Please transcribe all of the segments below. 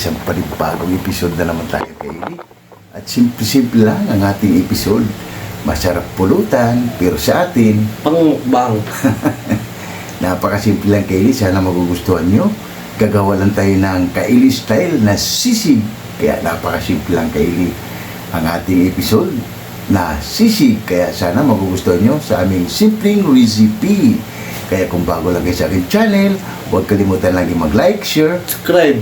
isang panibagong episode na naman tayo Kaylee. At simple-simple lang ang ating episode. Masarap pulutan, pero sa atin, Pangbang. napakasimple lang Kaylee. Sana magugustuhan nyo. Gagawa lang tayo ng Kaylee style na sisig. Kaya napakasimple lang Kaylee ang ating episode na sisig. Kaya sana magugustuhan nyo sa aming simpleng recipe. Kaya kung bago lang kayo sa aking channel, huwag kalimutan lagi mag-like, share, Subscribe.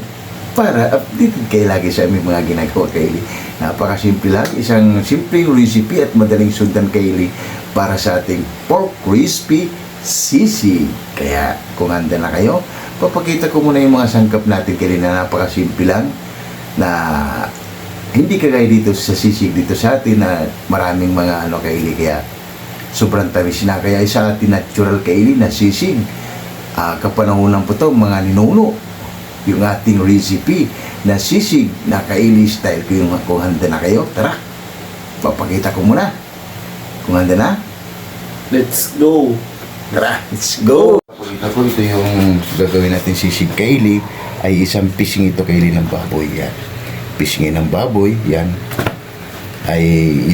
para updated kayo lagi sa aming mga ginagawa Kaylee. Napakasimple lang, isang simpleng recipe at madaling sundan Kaylee para sa ating pork crispy sisig. Kaya kung handa na kayo, papakita ko muna yung mga sangkap natin Kaylee na napakasimple lang, na hindi kagaya dito sa sisig dito sa atin na maraming mga Kaylee, kaya sobrang tamis na. Kaya sa atin natural Kaylee na sisig, kapanahunan po ito mga ninuno yung ating recipe na sisig na Kaylee style. Kung handa na kayo, tara, papakita ko muna. Kung handa na, Let's go. tara, let's go. Papakita ko, ito yung gagawin natin sisig Kaylee, ay isang pising ito Kaylee ng baboy. Yan, pisingin ng baboy, yan ay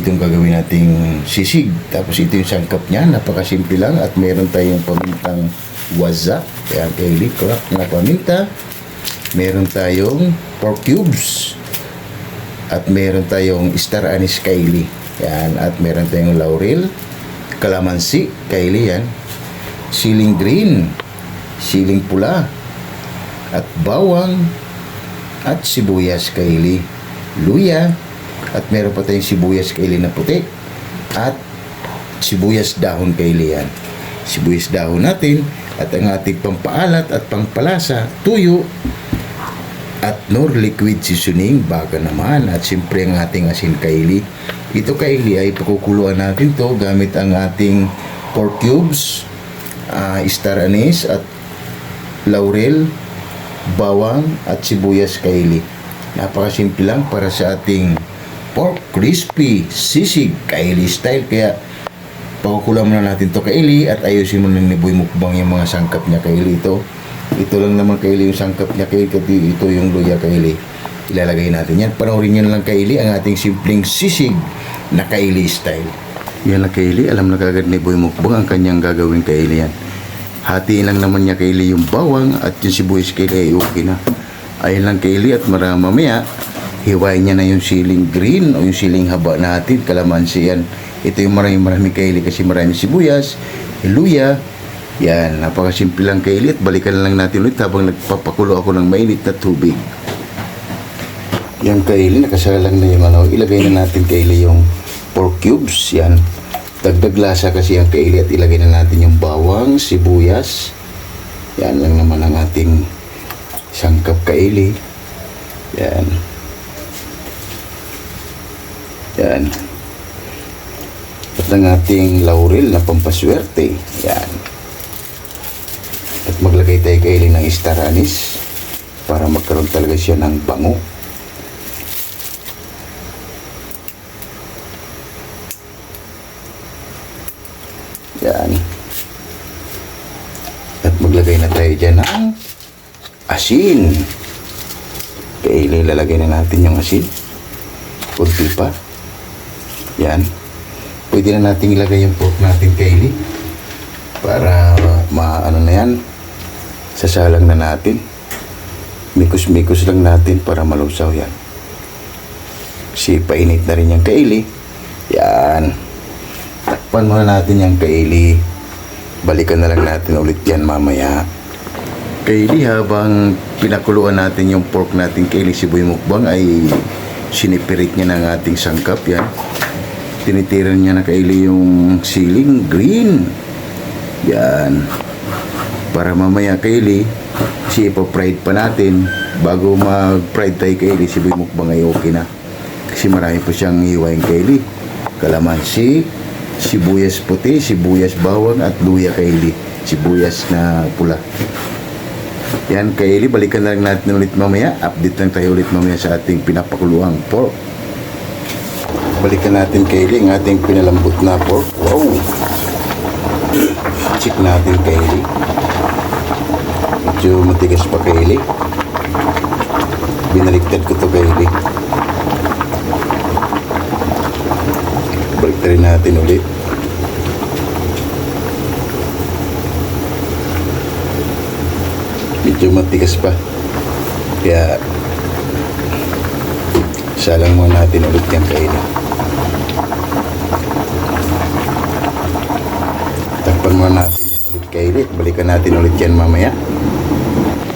itong gagawin nating sisig. Tapos ito yung sangkap niya, napakasimple lang. At meron tayong pamintang waza, yan Kaylee, crack na paminta. Meron tayong pork cubes, at meron tayong star anise Kaylee, yan. At meron tayong laurel, kalamansi Kaylee, yan, siling green, siling pula, at bawang, at sibuyas Kaylee, luya, at meron pa tayong sibuyas Kaylee na puti, at sibuyas dahon Kaylee, yan. Sibuyas dahon natin, at ang ating pampaalat at pangpalasa, tuyo, at nor liquid seasoning, baga naman. At siyempre ang ating asin Kaylee. Ito Kaylee ay pakukuluan natin to gamit ang ating pork cubes, star anise, at laurel, bawang, at sibuyas Kaylee. Napakasimple lang para sa ating pork crispy sisig Kaylee style. Kaya pakukuluan muna natin to Kaylee, at ayusin mo ng ni Boy Mukbang yung mga sangkap niya Kaylee. Ito lang naman Kaylee yung sangkap niya Kaylee. Ito yung luya Kaylee, ilalagay natin yan. Panoorin nyo lang Kaylee ang ating simpleng sisig na Kaylee style. Yan lang Kaylee, alam na kagad ni Boy Mukbang ang kanyang gagawin Kaylee yan. Hatiin lang naman niya Kaylee yung bawang at yung sibuyas Kaylee, ay okay na. Ayun lang Kaylee, at mamaya hiwain niya na yung siling green o yung siling haba natin, kalamansi yan. Ito yung marami Kaylee kasi marami sibuyas, luya. Yan, napakasimple lang Kaylee, at balikan lang natin ulit habang nagpapakulo ako ng mainit na tubig. Yan Kaylee, nakasalang na yung ilagay na natin Kaylee yung pork cubes, yan. Dagdag lasa kasi yung Kaylee, at ilagay na natin yung bawang, sibuyas. Yan lang naman ang ating sangkap Kaylee. Yan. Yan. At ang ating laurel na pampaswerte. Yan. At maglagay tayo Kaylee ng star anise para magkaroon talaga siya ng bango. Yan. At maglagay na tayo dyan ng asin. Kaylee, lalagay na natin yung asin. Kunti pa. Yan. Pwede na natin ilagay yung pork natin Kaylee para maano na yan. Sasalang na natin. Mikos-mikos lang natin para malusaw yan. Kasi painit na rin yung Kaylee. Yan. Takpan muna natin yung Kaylee. Balikan na lang natin ulit yan mamaya. Kaylee, habang pinakuluan natin yung pork natin Kaylee, si Boy Mukbang ay sinipirit niya ng ating sangkap. Yan. Tinitiran niya na Kaylee yung siling green. Yan. Para mamaya Kaylee, kasi ipa-fried pa natin. Bago mag-fried tayo Kaylee, si Boy Mukbang ay okay na. Kasi marami po siyang hiwain Kaylee. Kalamansi, sibuyas puti, sibuyas bawang, at luya Kaylee. Sibuyas na pula. Yan Kaylee, balikan na lang natin ulit mamaya. Update lang tayo ulit mamaya sa ating pinapakuluang pork. Balikan natin Kaylee ang ating pinalambot na pork. Wow! Check natin Kaylee. Medyo matigas pa Kaylee. Binaliktad ko to Kylie. Baliktarin natin ulit. Medyo matigas pa. Kaya salang muna natin ulit yan Kylie. Takpan muna natin yan ulit Kylie. Balikan natin ulit yan mamaya.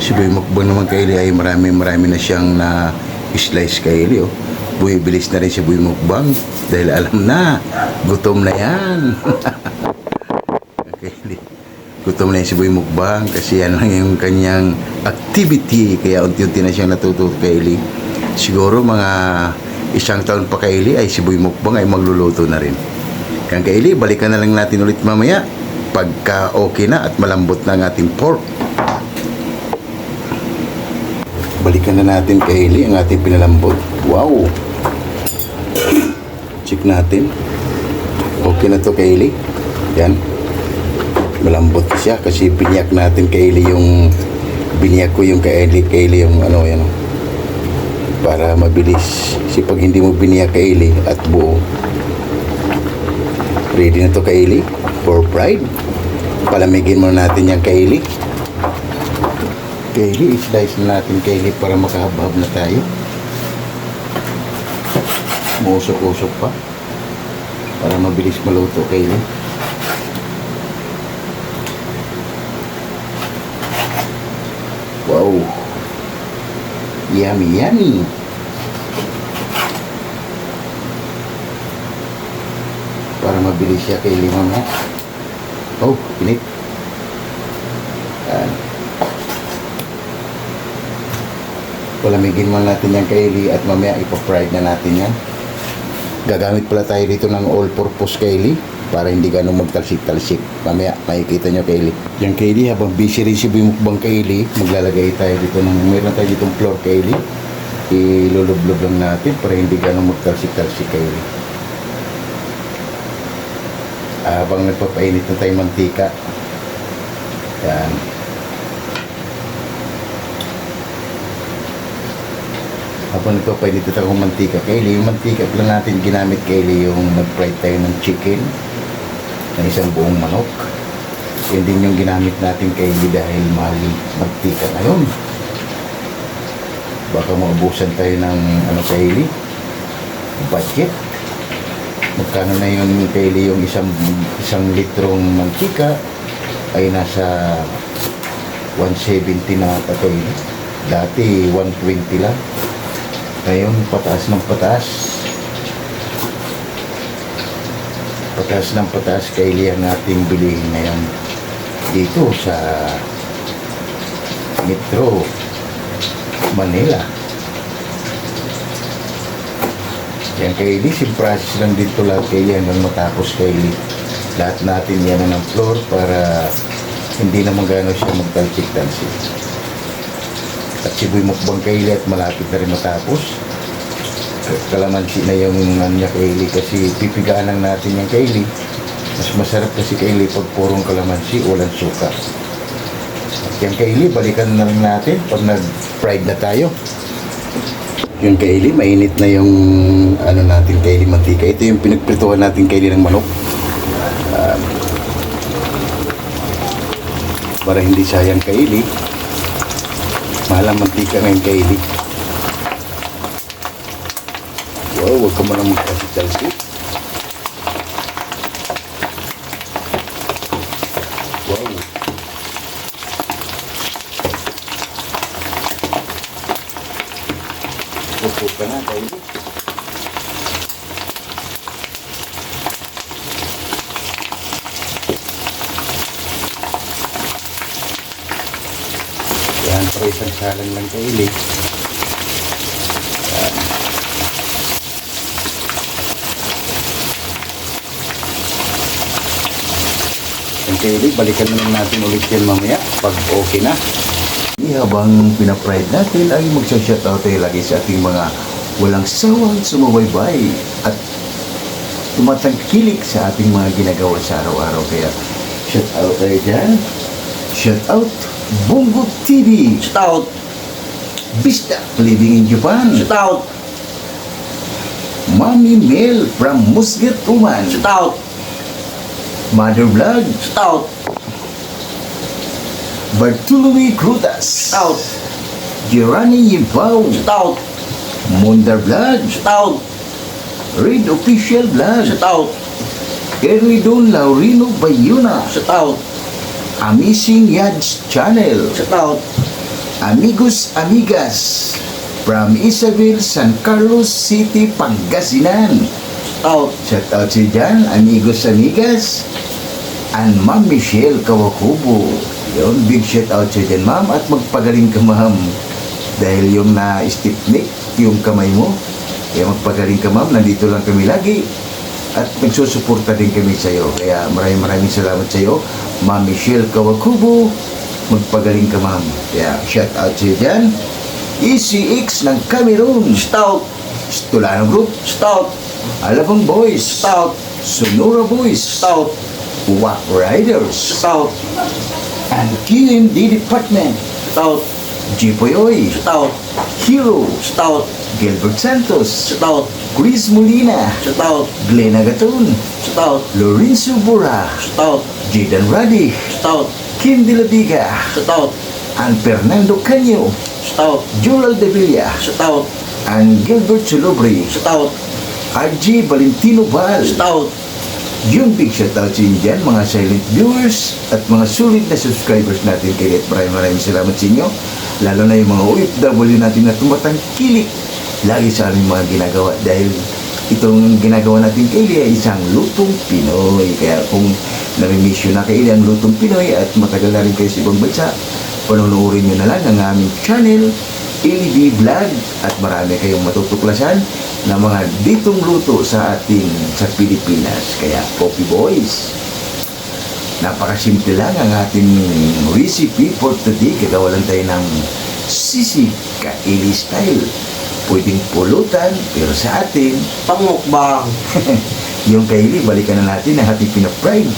Si Boy Mukbang naman Kylie ay marami na siyang na slice Kylie oh. Bumibilis na rin si Boy Mukbang dahil alam na gutom na yan. Kylie, gutom na yan si Boy Mukbang kasi yan lang yung kanyang activity, kaya unti-unti na siyang natututo Kylie. Siguro mga 1 taon pa Kylie ay si Boy Mukbang ay magluluto na rin. Kaya Kylie, balikan na lang natin ulit mamaya pagka okay na at malambot na ang ating pork. Balikan na natin Kylie ang ating pinalambot. Wow! Check natin. Okay na to Kylie. Yan. Malambot siya kasi biniyak natin Kylie yung biniyak ko yung Kylie yung ano yan. Para mabilis. Kasi pag hindi mo biniyak Kylie at buo. Ready na to Kylie for fried. Palamigin muna natin yung Kylie. Kylie, i-slice na natin Kylie para makahab-hab na tayo. Mausok-usok pa. Para mabilis maluto Kylie. Wow! Yummy, yummy! Para mabilis siya Kylie mamaya. Oh, pinit. Yan. Palamigin man natin yan Kylie at mamaya ipa-fried na natin yan. Gagamit pala tayo dito ng all-purpose Kylie para hindi ganun magtalsik-talsik. Mamaya makikita nyo Kylie. Yan Kylie, habang busy rin si Boy Mukbang Kylie, maglalagay tayo dito ng, mayroon tayo ditong flour Kylie. Ilulublob lang natin para hindi ganun magtalsik-talsik Kylie. Habang nagpapainit na tayo mantika. Yan. Habang nagpapainit na tayo ng mantika Kylie, yung mantika lang natin ginamit Kylie yung nag-fry tayo ng chicken na isang buong manok. Yun din yung ginamit natin Kylie dahil mahal yung mantika ngayon. Baka maubusan tayo ng ano Kylie, budget. Magkano na yun Kylie yung isang litrong mantika ay nasa 170 na ata Kylie. Dati 120 lang. Ngayon, pataas ng pataas. Pataas ng pataas Kylie ang ating bilihin ngayon dito sa Metro Manila. Yan Kylie, simprasis lang dito lahat Kylie hanggang matapos Kylie. Lahat natin yan ng floor para hindi naman gano'n siya magtalsik-talsik. At si Boy Mukbang Kylie at malapit na rin matapos. Kalamansi na yung niya Kylie kasi pipigaan lang natin yung Kylie. Mas masarap kasi Kylie pag purong kalamansi, walang suka. At yung Kylie, balikan na rin natin pag nag-fried na tayo. Yung Kylie, mainit na yung ano natin Kylie, mantika. Ito yung pinagprituhan natin Kylie ng manok. Para hindi sayang Kylie. Mahal ang mantika ngayon Kylie. Wow, huwag ka muna magkasik-talsik. Wow. Upo ka na Kylie. Yan, para isang salang lang Kylie. Yan. Yan Kylie, balikan na lang natin ulit yan mamaya pag okay na. Habang pinapride natin ay magsha-shoutout tayo lagi sa ating mga walang sawang sumubaybay at tumatangkilik sa ating mga ginagawa sa araw-araw. Kaya shoutout tayo dyan. Shoutout Bongo TV. Stout. Bista living in Japan. Shout out. Mommy Mel from Muscat, Oman. Shout out. Mother Vlog. Shout out. Bartolome Crutas. Shout out. Gerani Yimbao. Shout out. Mundar Vlog. Shout out. Red Official Vlog. Shout out. Eridon Laurino Bayuna. Shout out. Amazing Yads Channel. Shout out. Amigos Amigas from Isabel, San Carlos City, Pangasinan. Shout out. Shout out si Jan, Amigos Amigas, and Ma'am Michelle Kawakubo. Yun, big shout out sa dyan, ma'am, at magpagaling ka, ma'am. Dahil yung na-stiffneck, yung kamay mo, kaya magpagaling ka, ma'am. Nandito lang kami lagi. At nagsusuporta din kami sa iyo. Kaya maraming salamat sa iyo, Ma'am Michelle Kawakubo. Magpagaling ka, ma'am. Kaya shout out sa iyo dyan. ECX ng Cameroon. Shout out. Stulano Group. Shout out. Alabang Boys. Shout out. Sonora Boys. Shout out. Wak Riders. Shout out. And QMD Department. Shout out. Jipoyoy. Shout out. Hero. Shout out. Gilbert Santos. Shout out. Chris Molina. Shout out. Glenn Agaton. Shout out. Lorenzo Bura. Shout out. Jaden Radi. Shout out. Kim De La Viga. Shout out. And Fernando Canyo. Shout out. Joel De Villa. Shout out. And Gilbert Sulobri. Shout out. RG Valentino Bal. Shout out. Yung big shoutout sa inyo dyan, mga silent viewers at mga sulit na subscribers natin. Kaya maraming salamat sa inyo. Lalo na yung mga OFW natin na tumatangkilik lagi sa aming mga ginagawa. Dahil itong ginagawa natin kay Eli ay isang lutong Pinoy. Kaya kung nami-miss yun na kay Eli ang lutong Pinoy at matagal na rin kayo sa ibang bansa, panunuorin nyo na lang ang aming channel, Eli Vlog, at marami kayong matutuklasan na mga ditong luto sa Pilipinas. Kaya Coffee Boys, napakasimple lang ang ating recipe for today. Gagawa lang tayo ng sisig ka-Eli style. Pwedeng pulutan, pero sa atin, Pangmukbang. yung kaili, balikan na natin ang ating pinapride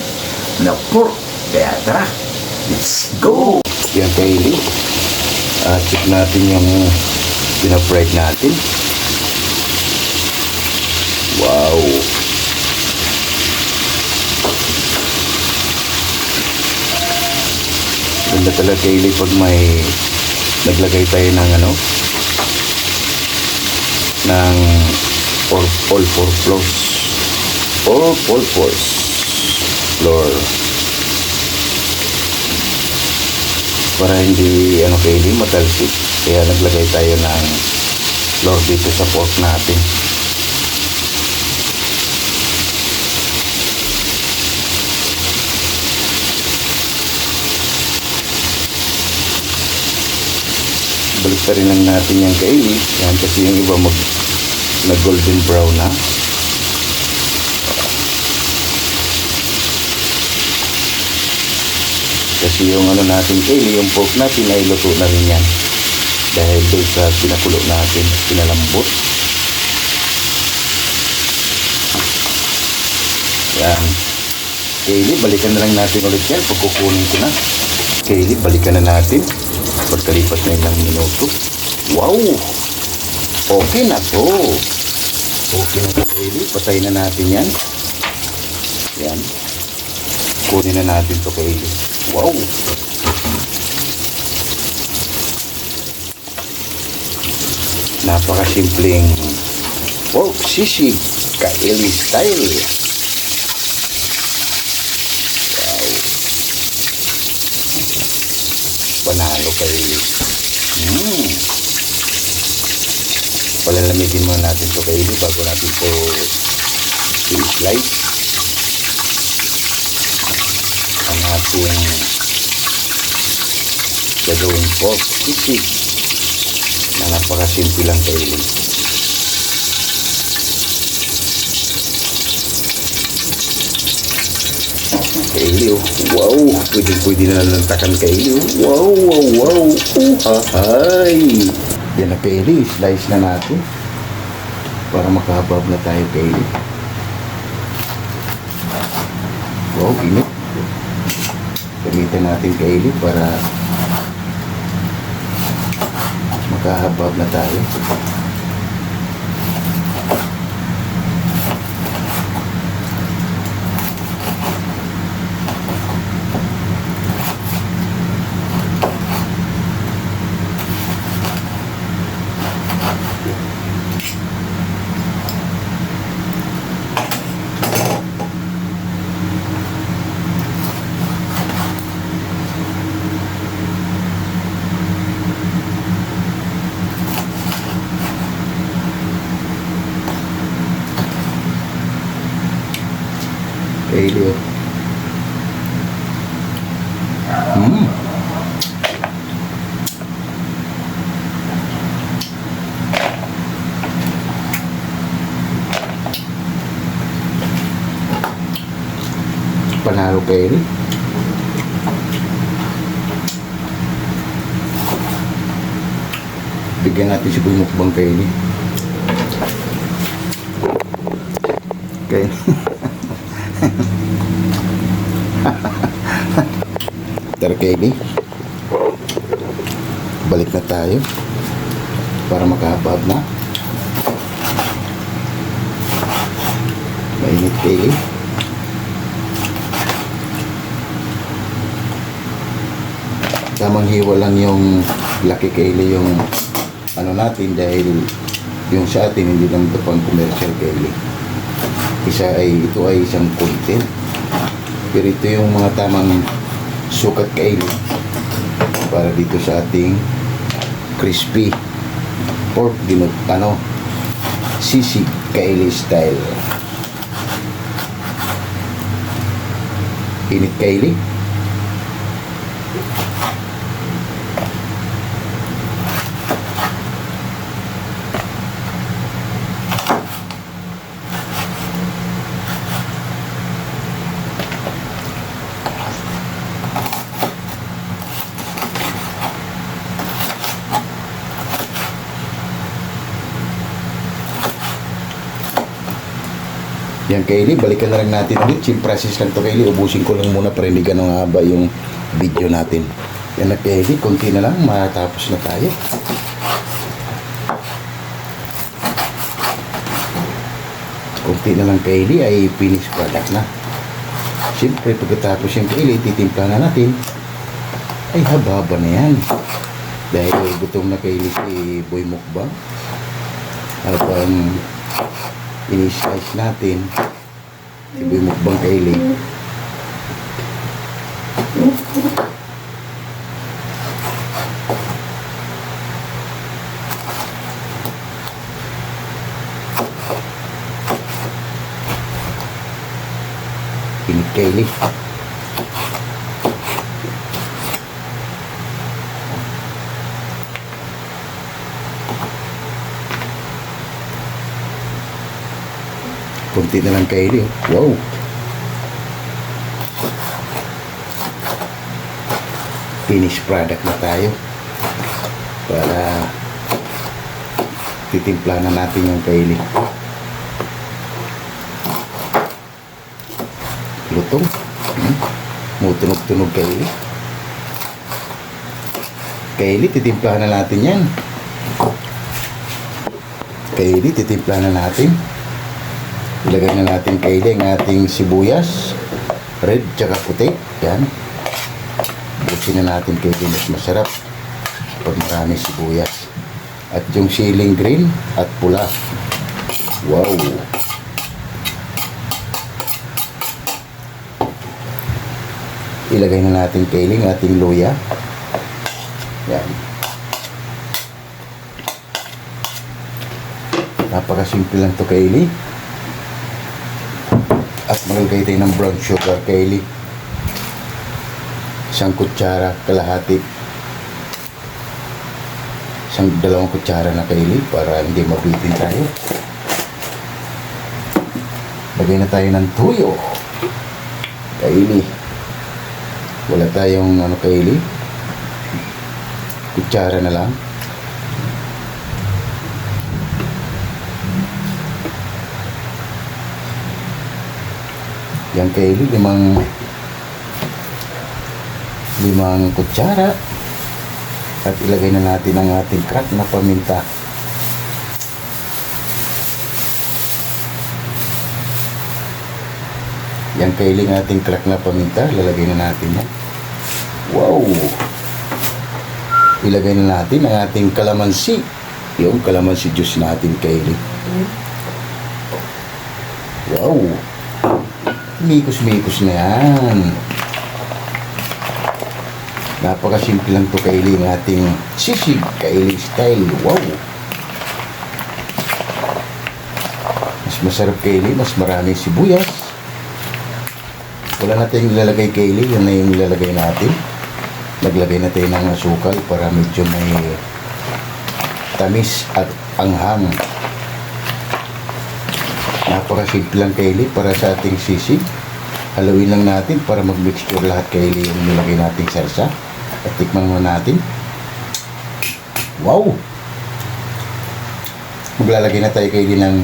na pork. Kaya tara, let's go! Yung kaili, check natin yung pinapride natin. Wow! Ganda talaga kaili pag may naglagay tayo ng ng all-purpose flour para hindi kaili matalsik, kaya naglagay tayo ng flour dito sa pork natin. Balik pa rin lang natin yung kaili yan, kasi yung iba na golden brown na. Kasi yung natin kaili, yung pork natin ay luto na rin yan dahil doon sa pinakulo natin, pinalambot. Yan kaili, balikan na lang natin ulit yan pag kukunin ko na. Kaili, balikan na natin pagkalipas na ilang minuto. Wow, okay na to. Okay na to kaili, patayin na natin yan. Yan, kunin na natin to kaili. Wow, napakasimpleng pork sisig ka-Eli style. Wow, panalo kaili. Palalamigin muna natin to kaili bago natin to i-slice ang ating gagawin pork sisig na napakasimple lang kaili. Kaili, oh. Wow, pwede na lantakan kaili. Wow, wow, wow. Ahay. Yan na kaili, slice na natin para makahabab na tayo kaili. Wow, init. Gamitan natin kaili para Makahabab na tayo. Kaili. Panalo kaili. Bigyan natin si Boy Mukbang kaili. Okay. Tara kaili, balik na tayo para makahabab na. Mainit kaili. Tamang hiwa lang yung laki kaili yung ano natin, dahil yung sa atin hindi lang ito pang commercial kaili. Ito ay isang content. Pero ito yung mga tamang sukat kaili para dito sa ating crispy pork sisig kaili style. Init kaili. Yan kaili, balikan na lang natin ulit. Chill process lang to kaili. Ubusin ko lang muna para hindi ganun haba yung video natin. Yan na kaili, konti na lang, matapos na tayo. Konti na lang kaili ay finished product na. Siyempre pagkatapos yung kaili, titimpla na natin. Ay haba-haba na yan. Dahil gutom na kaili si Boy Mukbang. Habang ini-slice natin si Boy Mukbang kaili. Init kaili. Kunti na lang kaili. Wow. Finished product na tayo. Para titimpla na natin yung kaili. Lutong. Mutunog-tunog kaili. Kaili, titimpla na natin yan. Kaili, titimpla na natin. Ilagay na natin kaili ang ating sibuyas, red tsaka puti. Yan. Busin na natin kaili, mas masarap pag marami sibuyas. At yung siling green at pula. Wow. Ilagay na natin kaili ang ating luya. Yan. Napakasimple lang to kaili. At maglagay tayo ng brown sugar kaili. Isang kutsara, kalahati. Dalawang kutsara na kaili para hindi mabitin tayo. Lagay na tayo ng tuyo. Kaili. Wala tayong kaili. Kutsara na lang. Yan kaili, limang kutsara. At ilagay na natin ang ating crack na paminta. Yan kailing ating crack na paminta, lalagay na natin yan. Wow! Ilagay na natin ang ating kalamansi. Yung kalamansi juice natin kailing. Wow! Mikos-mikos na yan. Napakasimple lang to kailing ating sisig kailing style. Wow! Mas masarap kailing, mas maraming sibuyas. Wala natin ilalagay kailing, yan na yung ilalagay natin. Naglagay na tayo ng asukal para medyo may tamis at anghang. Napakasimple lang kailing para sa ating sisig. Haluin lang natin para mag-mixture lahat kailing yung nilagay nating salsa. At tikman mo natin. Wow! Maglalagay na tayo kailing ng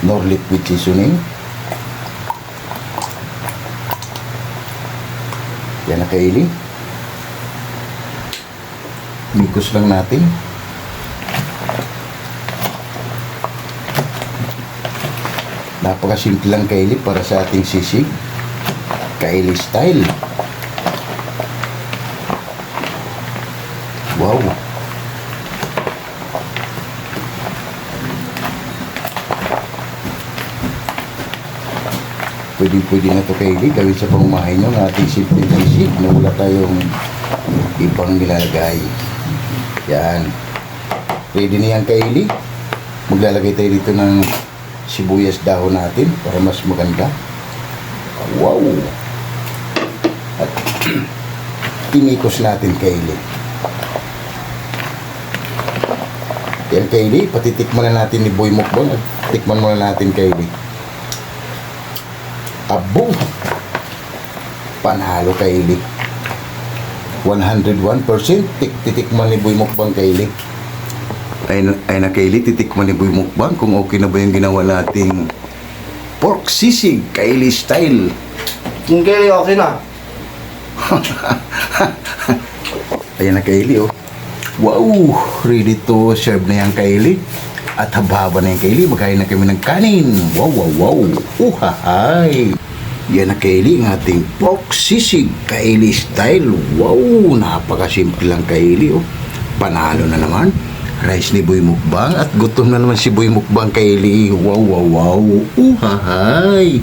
nor liquid seasoning. Yan na kailing. Mikos lang natin. Napakasimple lang kailing para sa ating sisig. Kailing style. Wow! Pwede na ito kailing. Gawin sa pangmahay nyo ng ating simple sisig na wala tayong ibang nilalagay. Yan. Ready na yan kailing. Maglalagay tayo dito ng sibuyas dahon natin para mas maganda. Wow! At tinikos natin kailing. Yan kailing, patitikman na natin ni Boy Mukbang at tikman muna natin kailing. Abo! Panalo kailing. 101% titikman ni Boy Mukbang kailing. Ay na kailing, titikman ni Boy Mukbang kung okay na ba yung ginawa nating pork sisig kailing style. Hindi, okay na. Ayan na kailing, oh. Wow! Ready to serve na yung kailing. At haba-haba na yung kailing. Magkain na kami ng kanin. Wow, wow, wow. Uhahay! Yan na kailing, ating pork sisig kailing style. Wow! Napakasimple lang kailing, oh. Panalo na naman. Rice ni Boy Mukbang at gutom na naman si Boy Mukbang kailing. Wow, wow, wow. Uhahay!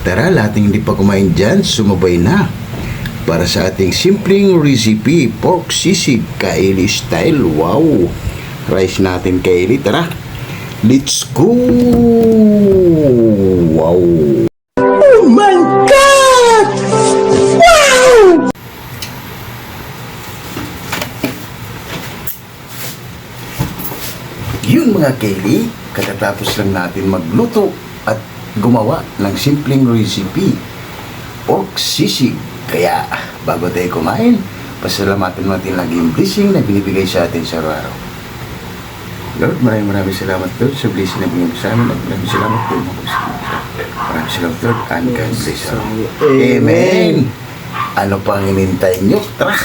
Tara, lahat ng hindi pa kumain dyan, sumabay na. Para sa ating simpleng recipe, pork sisig kailing style. Wow! Rice natin kailing. Tara, let's go! Wow! Oh my God! Wow! Yun mga kailing, katatapos lang natin magluto at gumawa ng simpleng recipe, pork sisig. Kaya, bago tayo kumain, pasalamatan natin lagi yung blessing na binibigay sa atin sa araw-araw. Lord, maraming salamat Lord sa blessing na binibigay sa amin. Maraming salamat Lord. Maraming salamat Lord. And God bless us. Amen. Ano pang inintay nyo? Tara!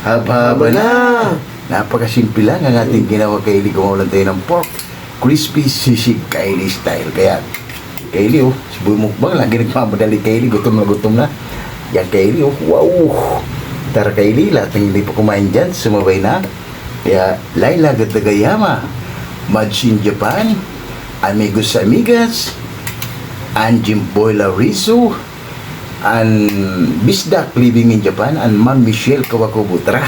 Haba-haba na! Napakasimple lang ang ating ginawa kailing. Gumawa lang tayo ng pork crispy sisig kailing style. Kaya, kailing, oh, si Boy Mukbang lagi nagmamadali kailing. Gutom na. Yan kailing, oh, wow! Tara kailing, lahat ng hindi pa kumain dyan, sumabay na. Kaya, Laila Gatagayama, Mads in Japan, Amigos Amigas, Anjim Boyla Rizzo, and Bisdak living in Japan, and Ma'am Michelle Kawakubutra.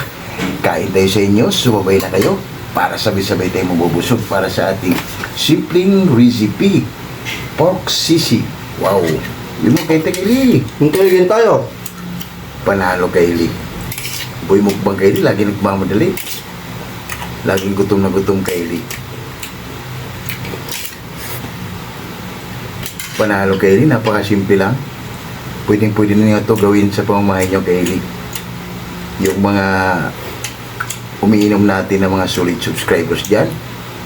Kain tayo sa inyo, sumabay na kayo para sabay-sabay tayo mabubusog para sa ating simpleng recipe, pork sisig. Wow! Yun mo kayo kailing. Hintay tayo. Panalo kailing. Boy Mukbang kailing, lagi nagmamadali. Laging gutom na gutom kailing. Panalo kailing, napakasimple lang. Pwede na ito gawin sa pamamahay nyo kailing. Yung mga umiinom natin ng mga solid subscribers dyan,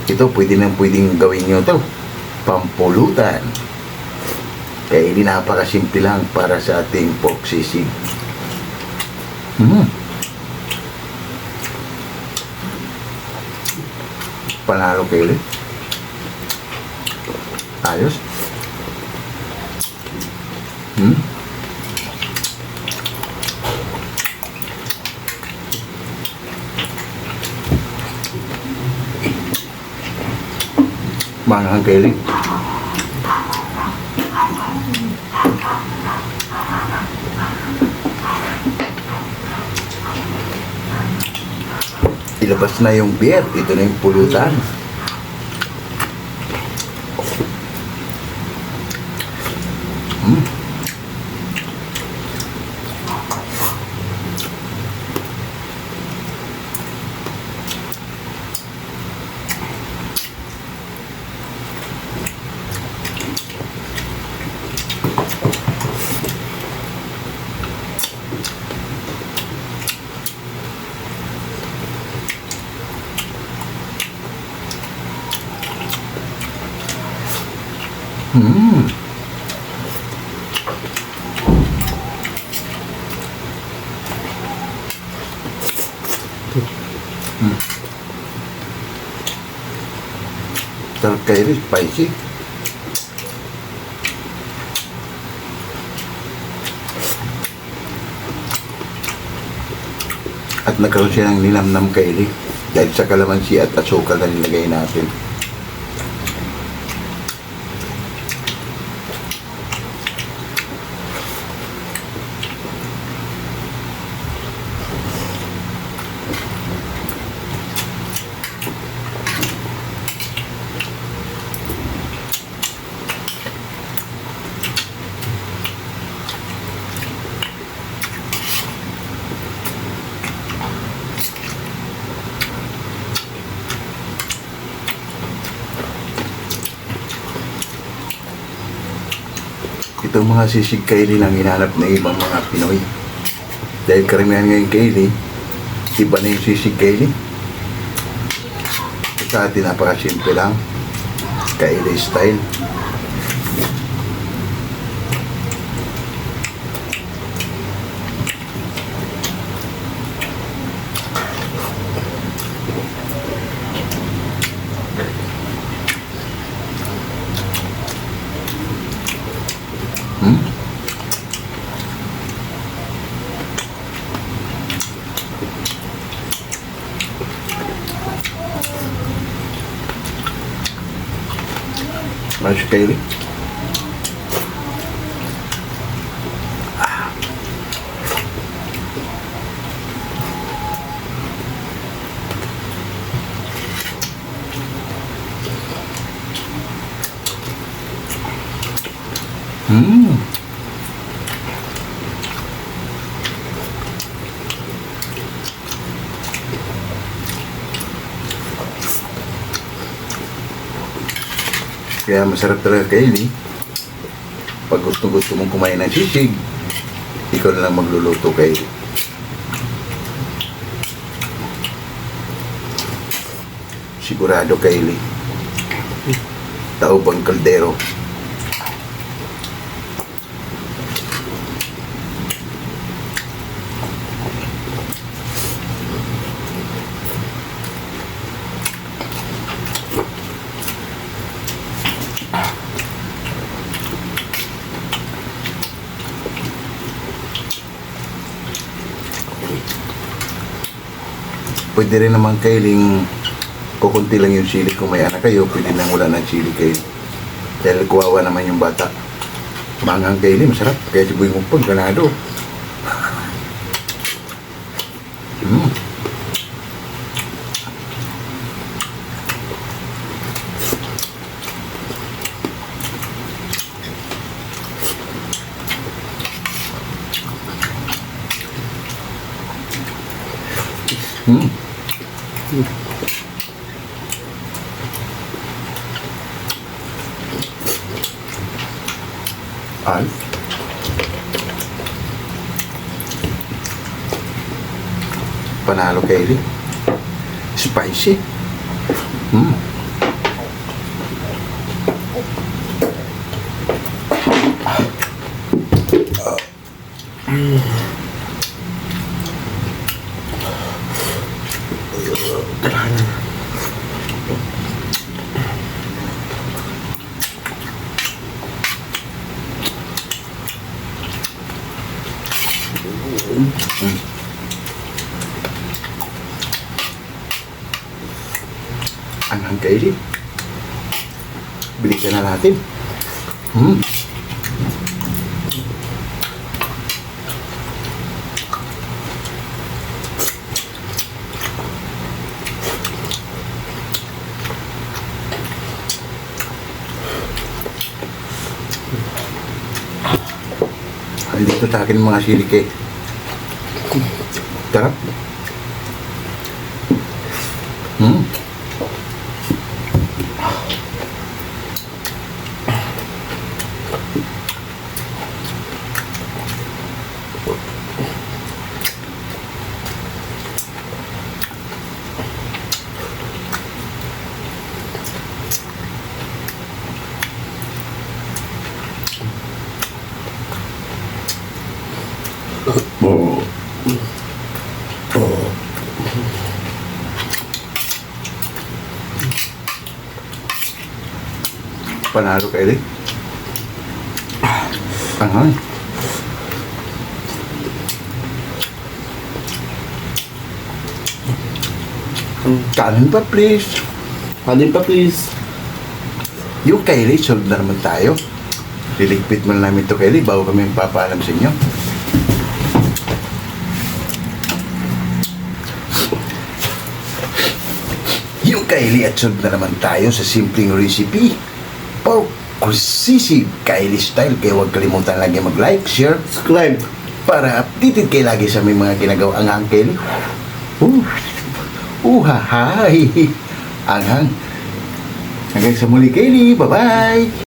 ito pwedeng gawin nyo ito. Pampulutan. Kaya hindi napakasimple lang para sa ating pork sisig. Panalo Kaylee. Ayos. Manang Kaylee. Ilabas na yung beer. Ito na yung pulutan. Sarap kayo, spicy. At nagkaroon siya ng linamnam kaili dahil sa kalamansi at asukal na nilagay natin. Itong mga sisig kaili lang hinanap ng ibang mga Pinoy. Dahil karamihan ngayon kaili, iba na yung sisig kaili. Sa atin napakasimple lang. Kaili style. Mas kaili. Kaya masarap talaga kaili. Pag gusto mong kumain ng sisig, ikaw na lang magluluto kaili. Sigurado kaili. Taubang kaldero. Pwede rin naman kailing kukunti lang yung sili kung may anak kayo, pwede nang wala ng sili kayo. Dahil kuwawa naman yung bata. Mangang kaili, masarap. Kaya si Boy Mumpag, ganado. Ay. Panalo kaili. Spicy. Anghang Kylie. Bilisan na natin. Dito sa akin mga silike. Sarap. Oh. Oh. Panalo kayo rin. Anghang. Kanin pa please. Kanin pa please. Yung Kylie, solve na naman tayo. Liligpit mo na namin ito Kylie bago kami papaalam sa inyo. Yung Kylie at solve na naman tayo sa simpleng recipe. Pork sisig Kylie style. Kaya huwag kalimutan lagi mag-like, share, Subscribe. para updated kayo lagi sa may mga ginagawa ang Kylie. Hahay! Anghang. Hanggang sa muli Kylie. Bye-bye!